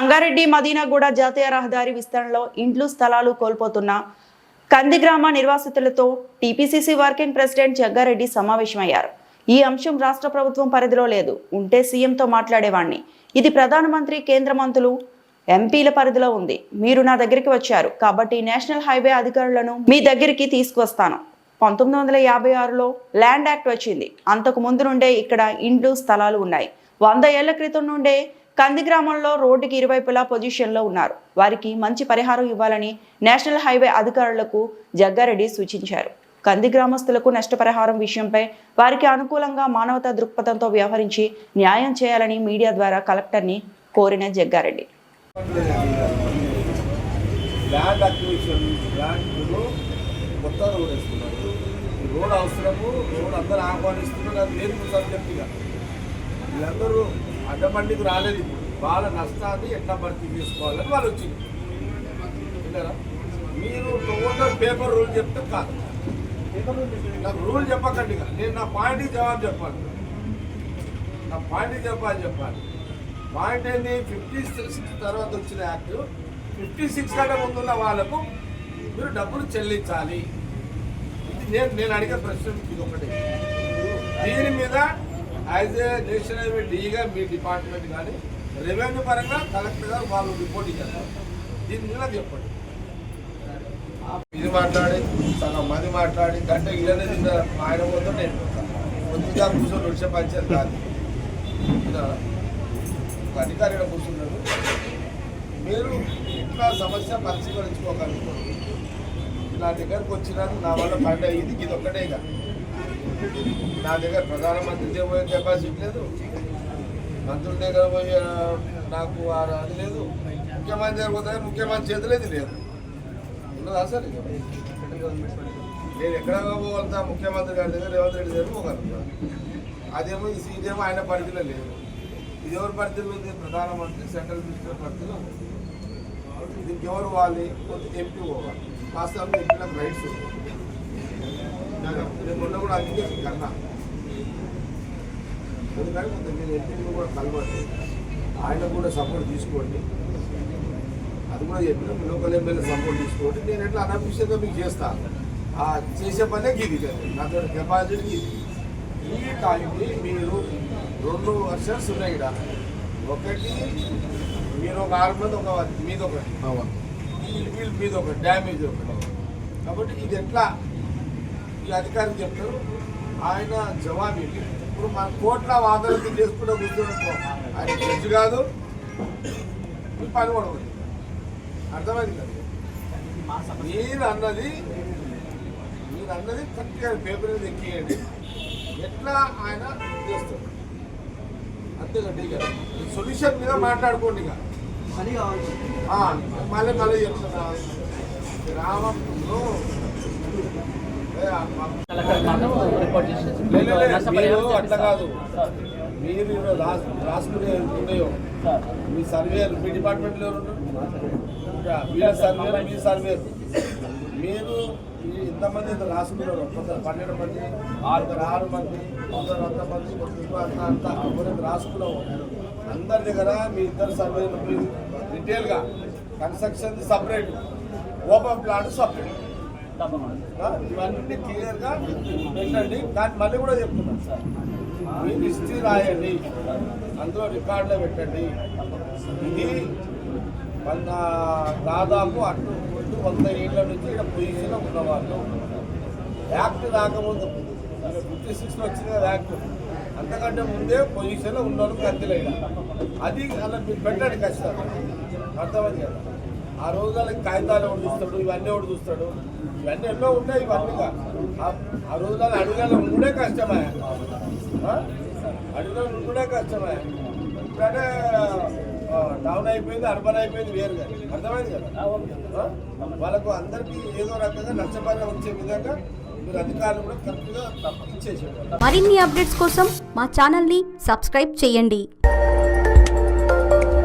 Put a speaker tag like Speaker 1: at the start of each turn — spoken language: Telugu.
Speaker 1: సంగారెడ్డి మదీనాగూడ జాతీయ రహదారి విస్తరణలో ఇండ్లు స్థలాలు కోల్పోతున్న కంది గ్రామ నిర్వాసితులతో టీపీసీసీ వర్కింగ్ ప్రెసిడెంట్ జగ్గారెడ్డి సమావేశమయ్యారు. ఈ అంశం రాష్ట్ర ప్రభుత్వం పరిధిలో లేదు, ఉంటే సీఎంతో మాట్లాడేవాణ్ణి. ఇది ప్రధానమంత్రి, కేంద్ర మంత్రులు, ఎంపీల పరిధిలో ఉంది. మీరు నా దగ్గరికి వచ్చారు కాబట్టి నేషనల్ హైవే అధికారులను మీ దగ్గరికి తీసుకువస్తాను. 1956లో ల్యాండ్ యాక్ట్ వచ్చింది. అంతకు ముందు నుండే ఇక్కడ ఇండ్లు స్థలాలు ఉన్నాయి. 100 ఏళ్ల క్రితం నుండే కంది గ్రామంలో రోడ్డుకి ఇరువైపులా పొజిషన్లో ఉన్నారు. వారికి మంచి పరిహారం ఇవ్వాలని నేషనల్ హైవే అధికారులకు జగ్గారెడ్డి సూచించారు. కంది గ్రామస్తులకు నష్టపరిహారం విషయంపై వారికి అనుకూలంగా మానవతా దృక్పథంతో వ్యవహరించి న్యాయం చేయాలని మీడియా ద్వారా కలెక్టర్ని కోరిన జగ్గారెడ్డి.
Speaker 2: రోడ్ అవసరము, రోడ్ అందరూ ఆహ్వానిస్తున్నారు. అది లేదు సబ్జెక్టుగా వీళ్ళందరూ అడ్డబండికి రాలేదు. వాళ్ళ నష్టాన్ని ఎట్లా భర్తీ చేసుకోవాలని వాళ్ళు వచ్చింది. విన్నారా? మీరు టోటల్ పేపర్ రూల్ చెప్తే కాదు, నాకు రూల్ చెప్పకండి. నేను నా పాయింట్కి జవాబు చెప్పాలి. నా పాయింట్కి చెప్పాలి. పాయింట్ ఏంటి? 56 తర్వాత వచ్చిన యాక్ట్ 56 కంటే ముందున్న వాళ్ళకు మీరు డబ్బులు చెల్లించాలి. నేను అడిగే ప్రశ్న ఇది ఒకటి. దీని మీద యాజ్ ఏ నేషనల్ హైవే డీగా మీ డిపార్ట్మెంట్ కానీ రెవెన్యూ పరంగా కలెక్టర్ గారు వాళ్ళు రిపోర్ట్ ఇచ్చారు. దీని మీద చెప్పండి. ఇది మాట్లాడి సగం మంది మాట్లాడి గంట ఇళ్ళనే తింటారు. ఆయన పోతే నేను కొద్దిగా కూర్చొని వచ్చే పంచాయతీ కాదు. అధికారిగా కూర్చున్నారు. మీరు ఇట్లా సమస్య పరిష్కరించుకోగలుగుతారు. నా దగ్గరకు వచ్చినాను, నా వల్ల పంట ఇది ఒక్కటేగా. నా దగ్గర ప్రధానమంత్రి పోయే కెపాసిటీ లేదు, మంత్రుల దగ్గర పోయే నాకు అది లేదు, ముఖ్యమంత్రి దగ్గర పోతే ముఖ్యమంత్రి చేతులేది లేదు. ఉన్నదా సార్? నేను ఎక్కడ పోగలుగుతా? ముఖ్యమంత్రి గారి దగ్గర, రేవంత్ రెడ్డి దగ్గర పోగలుగుతా. అదేమో ఈ సీట్ ఏమో ఆయన పరిధిలో లేదు. ఇది ఎవరి పరిధిలో ఉంది? ప్రధానమంత్రి, సెంట్రల్ మినిస్టర్ పరిధిలో. దీనికి ఎవరు వాలి? ఎంపీ పోవాలి. వాస్తవంగా ఎంపీలకు రైట్స్ మొన్న కూడా అందుకే కన్నా. అందుకని కొంత మీరు ఎంపీని కూడా కలవండి, ఆయన కూడా సపోర్ట్ తీసుకోండి. అది కూడా చెప్పిన లోకల్ ఎమ్మెల్యే సపోర్ట్ తీసుకోండి. నేను ఎట్లా అనఫిషియల్గా మీకు చేస్తాను. చేసే పనే ఇది నాతో కెపాసిటీ. ఈ టైంకి మీరు 2 వర్షన్స్ ఉన్నాయి ఇక్కడ. ఒకటి మీరు ఒక 6 మంది, ఒక మీద ఒకటి, వీళ్ళు మీద ఒకటి, డ్యామేజ్ ఒకటి. కాబట్టి ఇది ఎట్లా ఈ అధికారికి చెప్తారు, ఆయన జవాబు ఏంటి? ఇప్పుడు మన కోట్ల వాదనలు చేసుకుంటూ కూర్చున్నట్టు ఆయన జడ్జి కాదు, మీ పని కూడా ఉంది. అర్థమైంది కదా? మీరు అన్నది కరెక్ట్గా పేపర్ మీద ఎక్కియండి. ఎట్లా ఆయన చేస్తారు అంతేకండి. ఇక సొల్యూషన్ మీద మాట్లాడుకోండి. ఇక మళ్ళీ చెప్తున్నా రామంలో అట్లా కాదు. మీరు రాసుకునే ఉన్నాయో మీ సర్వేలు, మీ డిపార్ట్మెంట్లో వీళ్ళ సర్వేలు, మీ సర్వేలు మీరు ఇంతమంది ఇంత రాసుకున్నారు. 12 మంది, 6 మంది, 100 మంది అంత రాసుకున్నాము. అందరి దగ్గర మీ ఇద్దరు సర్వేలు డీటెయిల్గా construction separate, open plot separate, ఇవన్నీ క్లియర్గా పెట్టండి. కానీ మళ్ళీ కూడా చెప్తున్నాను సార్, మీరు హిస్టరీ రాయండి, అందులో రికార్డులో పెట్టండి. ఇది దాదాపు అటు 100 ఏళ్ళ నుంచి ఇక్కడ పొజిషన్లో ఉన్నవాళ్ళు. యాక్ట్ రాకముందు 56లో వచ్చిన యాక్ట్, అంతకంటే ముందే పొజిషన్లో ఉన్నవాళ్ళు కత్తిలేక. అది అలా మీరు పెట్టండి కష్టాలు. అర్థమైంది కదా? ఆ రోజులకి కాగితాలు ఎవడు చూస్తాడు, ఇవన్నీ ఎవడు చూస్తాడు, ఇవన్నీ ఎన్నో ఉంటాయి. ఇవన్నీ ఆ రోజులలో అడుగులలో ఉండే కష్టమే, అడుగులో ఉండే కష్టమే. ఇప్పుడంటే టౌన్ అయిపోయింది, అర్బన్ అయిపోయింది, వేరుగా. అర్థమైంది కదా? వాళ్ళకు అందరికీ ఏదో రకంగా నష్టపరిహారం వచ్చే విధంగా మీరు అధికారులు కూడా కరెక్ట్గా ఇచ్చేసారు.
Speaker 3: మరిన్ని అప్డేట్స్ కోసం మా ఛానల్ని సబ్స్క్రైబ్ చేయండి.